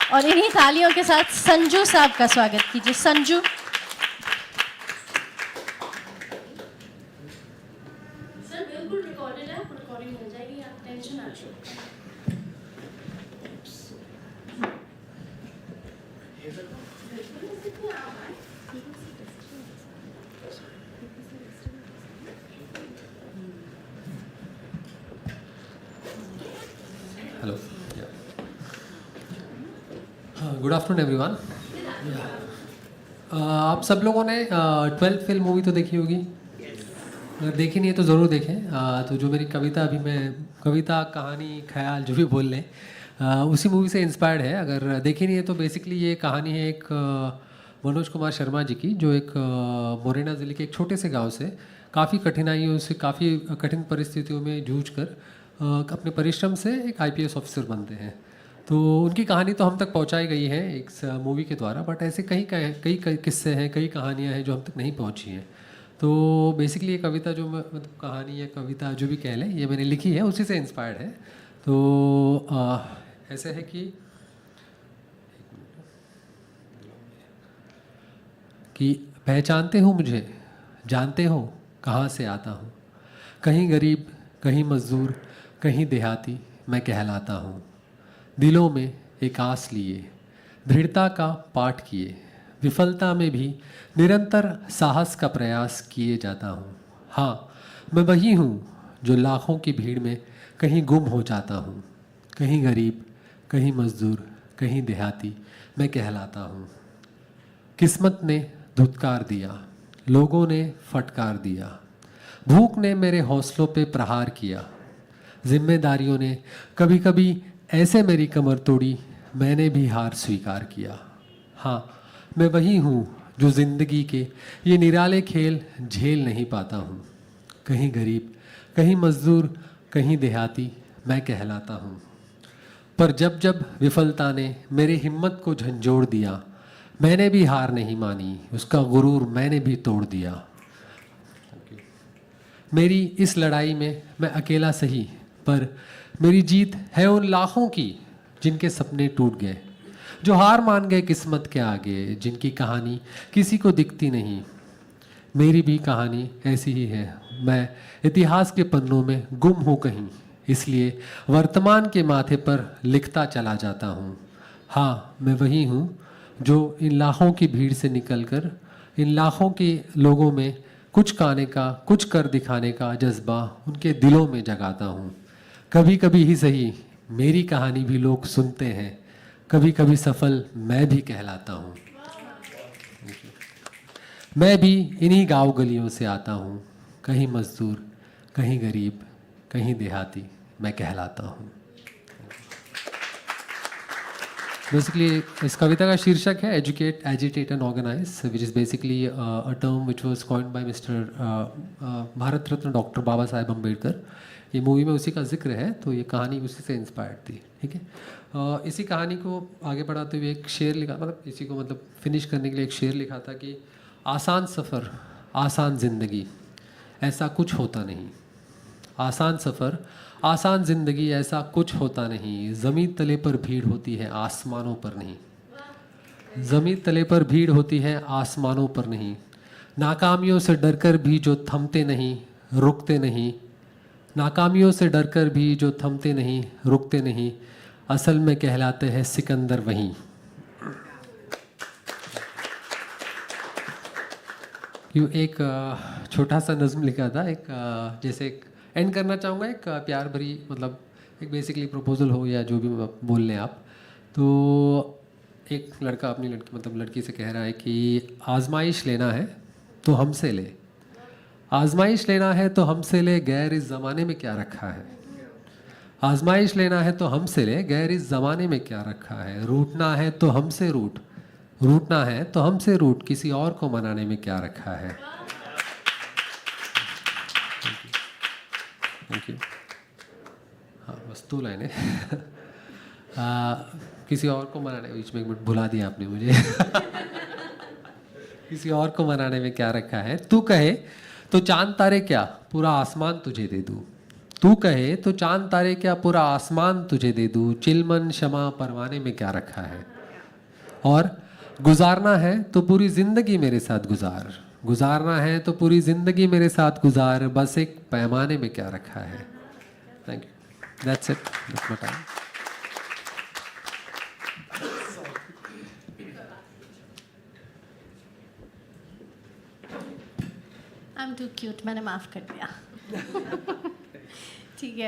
और इन्हीं तालियों के साथ संजू साहब का स्वागत कीजिए। संजू। सर बिल्कुल रिकॉर्डेड है, रिकॉर्डिंग हो जाएगी, आप टेंशन ना लीजिए। Hello, good afternoon everyone. आप सब लोगों ने 12th फेल मूवी तो देखी होगी, अगर देखी नहीं है तो ज़रूर देखें। तो जो मेरी कविता अभी मैं कविता कहानी ख्याल जो भी बोल लें उसी मूवी से इंस्पायर्ड है। अगर देखी नहीं है तो बेसिकली ये कहानी है एक मनोज कुमार शर्मा जी की, जो एक मोरेना ज़िले के एक छोटे से गांव से काफ़ी कठिनाइयों से, काफ़ी कठिन परिस्थितियों में जूझ कर अपने परिश्रम से एक IPS ऑफिसर बनते हैं। तो उनकी कहानी तो हम तक पहुंचाई गई है एक मूवी के द्वारा, बट ऐसे कई किस्से हैं, कई कहानियां हैं जो हम तक नहीं पहुंची हैं। तो बेसिकली ये कविता जो मैं मतलब कहानी या कविता जो भी कह लें, ये मैंने लिखी है, उसी से इंस्पायर्ड है। तो ऐसे है कि पहचानते हो मुझे, जानते हो कहाँ से आता हूँ, कहीं गरीब कहीं मज़दूर कहीं देहाती मैं कहलाता हूँ। दिलों में एक आस लिए, दृढ़ता का पाठ किए, विफलता में भी निरंतर साहस का प्रयास किए जाता हूँ। हाँ, मैं वही हूँ जो लाखों की भीड़ में कहीं गुम हो जाता हूँ, कहीं गरीब कहीं मज़दूर कहीं देहाती मैं कहलाता हूँ। किस्मत ने धुतकार दिया, लोगों ने फटकार दिया, भूख ने मेरे हौसलों पे प्रहार किया, जिम्मेदारियों ने कभी कभी ऐसे मेरी कमर तोड़ी, मैंने भी हार स्वीकार किया। हाँ, मैं वही हूँ जो ज़िंदगी के ये निराले खेल झेल नहीं पाता हूँ, कहीं गरीब कहीं मज़दूर कहीं देहाती मैं कहलाता हूँ। पर जब जब विफलता ने मेरी हिम्मत को झंझोड़ दिया, मैंने भी हार नहीं मानी, उसका गुरूर मैंने भी तोड़ दिया। मेरी इस लड़ाई में मैं अकेला सही, पर मेरी जीत है उन लाखों की जिनके सपने टूट गए, जो हार मान गए किस्मत के आगे, जिनकी कहानी किसी को दिखती नहीं। मेरी भी कहानी ऐसी ही है, मैं इतिहास के पन्नों में गुम हूँ कहीं, इसलिए वर्तमान के माथे पर लिखता चला जाता हूँ। हाँ, मैं वही हूँ जो इन लाखों की भीड़ से निकलकर इन लाखों के लोगों में कुछ गाने का, कुछ कर दिखाने का जज्बा उनके दिलों में जगाता हूँ। कभी कभी ही सही मेरी कहानी भी लोग सुनते हैं, कभी कभी सफल मैं भी कहलाता हूँ। मैं भी इन्हीं गांव गलियों से आता हूँ, कहीं मजदूर कहीं गरीब कहीं देहाती मैं कहलाता हूँ। बेसिकली इस कविता का शीर्षक है educate, agitate and organise, which is basically a term which was coined by mister Bharat Ratna doctor Baba Saheb Ambedkar. ये मूवी में उसी का जिक्र है, तो ये कहानी उसी से इंस्पायर्ड थी। ठीक है, इसी कहानी को आगे बढ़ाते हुए एक शेर लिखा, मतलब इसी को मतलब फिनिश करने के लिए एक शेर लिखा था कि आसान सफ़र आसान ज़िंदगी ऐसा कुछ होता नहीं, आसान सफ़र आसान ज़िंदगी ऐसा कुछ होता नहीं, ज़मीन तले पर भीड़ होती है आसमानों पर नहीं, ज़मीन तले पर भीड़ होती है आसमानों पर नहीं, नाकामियों से डरकर भी जो थमते नहीं रुकते नहीं, नाकामियों से डरकर भी जो थमते नहीं रुकते नहीं, असल में कहलाते हैं सिकंदर वहीं। यूँ एक छोटा सा नज़्म लिखा था, एक जैसे एक एंड करना चाहूँगा, एक प्यार भरी, मतलब एक बेसिकली प्रपोजल हो या जो भी बोल लें आप। तो एक लड़का अपनी लड़की, मतलब लड़की से कह रहा है कि आजमाइश लेना है तो हमसे ले, आजमाइश लेना है तो हमसे ले, गैर इस ज़माने में क्या रखा है, आजमाइश लेना है तो हमसे ले, गैर इस ज़माने में क्या रखा है, रूठना है तो हमसे रूठ, रूठना है तो हमसे रूठ, किसी और को मनाने में क्या रखा है। Thank you. हाँ, बस 2 लाइनें। किसी और को मनाने, बीच में एक मिनट भुला दिया आपने मुझे। किसी और को मनाने में क्या रखा है, तू कहे तो चांद तारे क्या पूरा आसमान तुझे दे दूँ, तू कहे तो चांद तारे क्या पूरा आसमान तुझे दे दूँ, चिलमन शमा परवाने में क्या रखा है। और गुजारना है तो पूरी ज़िंदगी मेरे साथ गुजार, गुजारना है तो पूरी ज़िंदगी मेरे साथ गुजार, बस एक पैमाने में क्या रखा है। Thank you, that's it, that's my time. I am too cute, मैंने माफ़ कर दिया। ठीक है।